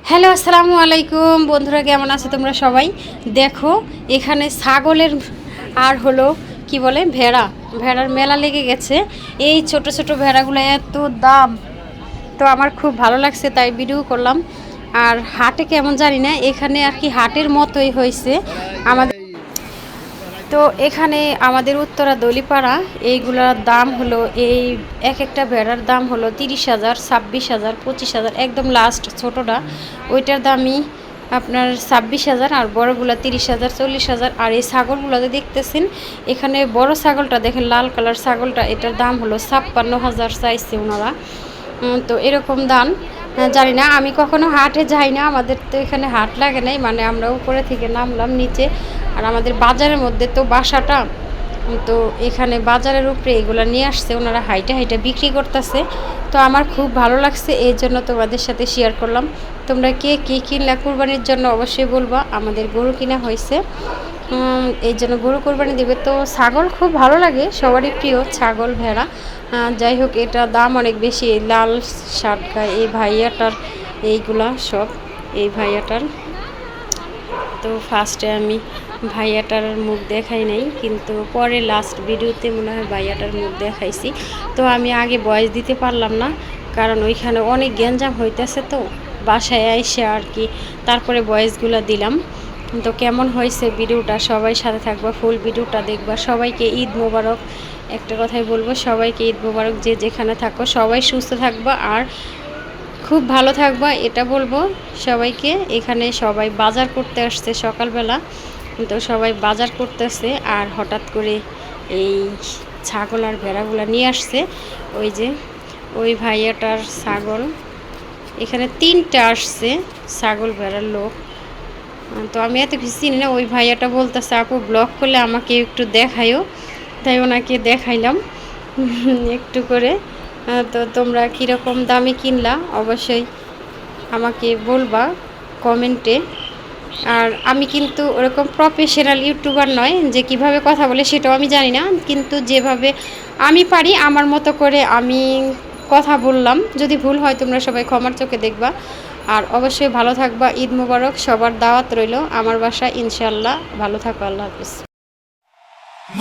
Hello আসসালামু আলাইকুম বন্ধুরা, কেমন আছো তোমরা সবাই? দেখো এখানে ছাগলের আর হলো কি বলে ভেড়ার মেলা লেগে গেছে। এই ছোট ছোট ভেড়াগুলো এত দাম, তো আমার খুব ভালো লাগছে তাই ভিডিও করলাম। আর হাটে কেমন জানি না, এখানে আর কি হাটের মতোই হয়েছে আমাদের। তো এখানে আমাদের উত্তরা দলিপাড়া এইগুলার দাম হলো, এই এক একটা ভেড়ার দাম হলো 30,000, 26,000, 25,000, একদম লাস্ট ছোটোটা ওইটার দামই আপনার 26,000, আর বড়গুলা 30,000, 40,000। আর এই ছাগলগুলো যে দেখতেছেন এখানে বড় ছাগলটা দেখেন, লাল কালার ছাগলটা, এটার দাম হলো 56,000 চাইছে ওনারা। তো এরকম দাম জানি না, আমি কখনো হাটে যাই না, আমাদের তো এখানে হাট লাগে নাই, মানে আমরা উপরে থেকে নামলাম নিচে। আর আমাদের বাজারের মধ্যে তো বাসাটা, তো এখানে বাজারের উপরে এগুলো নিয়ে আসছে ওনারা, হাইটা হাইটা বিক্রি করতেছে। তো আমার খুব ভালো লাগছে, এই জন্য তোমাদের সাথে শেয়ার করলাম। তোমরা কে কী কিনলা কুরবানির জন্য অবশ্যই বলবা। আমাদের গরু কিনা হয়েছে, এই জন্য গরু কুরবানি দেবে। তো ছাগল খুব ভালো লাগে, সবারই প্রিয় ছাগল ভেড়া। যাই হোক, এটা দাম অনেক বেশি। লাল শার্ট গায়ে এই ভাইয়াটার, এইগুলা সব এই ভাইয়াটার। তো ফার্স্টে আমি ভাইয়াটার মুখ দেখাই নাই, কিন্তু পরে লাস্ট ভিডিওতে মনে হয় ভাইয়াটার মুখ দেখাইছি। তো আমি আগে ভয়েস দিতে পারলাম না, কারণ ওইখানে অনেক গ্যাঞ্জাম হইতেছে, তো বাসায় আইসে আর কি তারপরে ভয়েসগুলো দিলাম। তো কেমন হয়েছে ভিডিওটা, সবাই সাথে থাকবা, ফুল ভিডিওটা দেখবা। সবাইকে ঈদ মোবারক। একটা কথাই বলবো, সবাইকে ঈদ মোবারক। যে যেখানে থাকো সবাই সুস্থ থাকবা আর খুব ভালো থাকবা, এটা বলবো সবাইকে। এখানে সবাই বাজার করতে আসছে সকালবেলা, তো সবাই বাজার করতেছে। আর হঠাৎ করে এই ছাগল আর ভেড়াগুলো নিয়ে আসছে। ওই যে ওই ভাইয়াটার ছাগল, এখানে 3টা আসছে ছাগল ভেড়ার লোক। তো আমি এত কিছু চিনি না। ওই ভাইয়াটা বলতেছে আপু ব্লগ করলে আমাকে একটু দেখাইও, তাই ওনাকে দেখাইলাম একটু করে। তো তোমরা কীরকম দামে কিনলা অবশ্যই আমাকে বলবা কমেন্টে। আর আমি কিন্তু ওরকম প্রফেশনাল ইউটিউবার নয় যে কিভাবে কথা বলে সেটাও আমি জানি না, কিন্তু যেভাবে আমি পারি আমার মতো করে আমি কথা বললাম। যদি ভুল হয় তোমরা সবাই ক্ষমার চোখে দেখবা। আর অবশ্যই ভালো থাকবা। ঈদ মোবারক, সবার দাওয়াত রইল আমার বাসায় ইনশাল্লাহ। ভালো থাকো, আল্লাহ হাফিজ।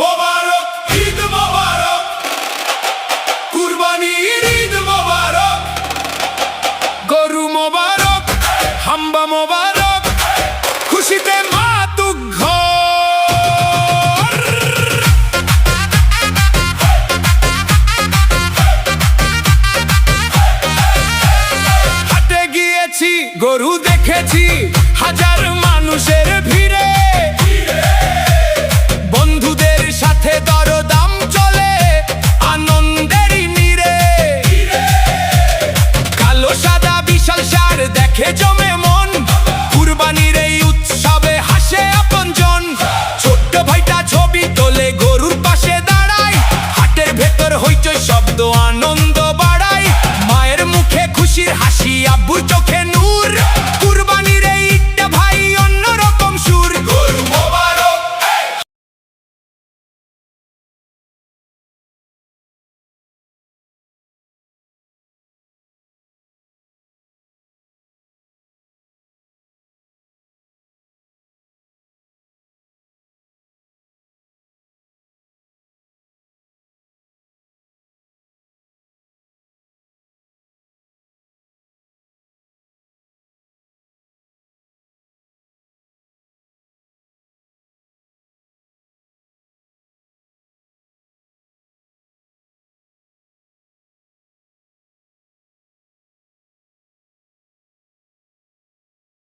মোবারক ঈদ মোবারক, কুরবানির ঈদ মোবারক, গরু মোবারক, হাম্বা মোবারক, খুশিতে মাতুক ঘর। হাটে গিয়েছি, গরু দেখেছি, হাজার মানুষের ভিড়ে।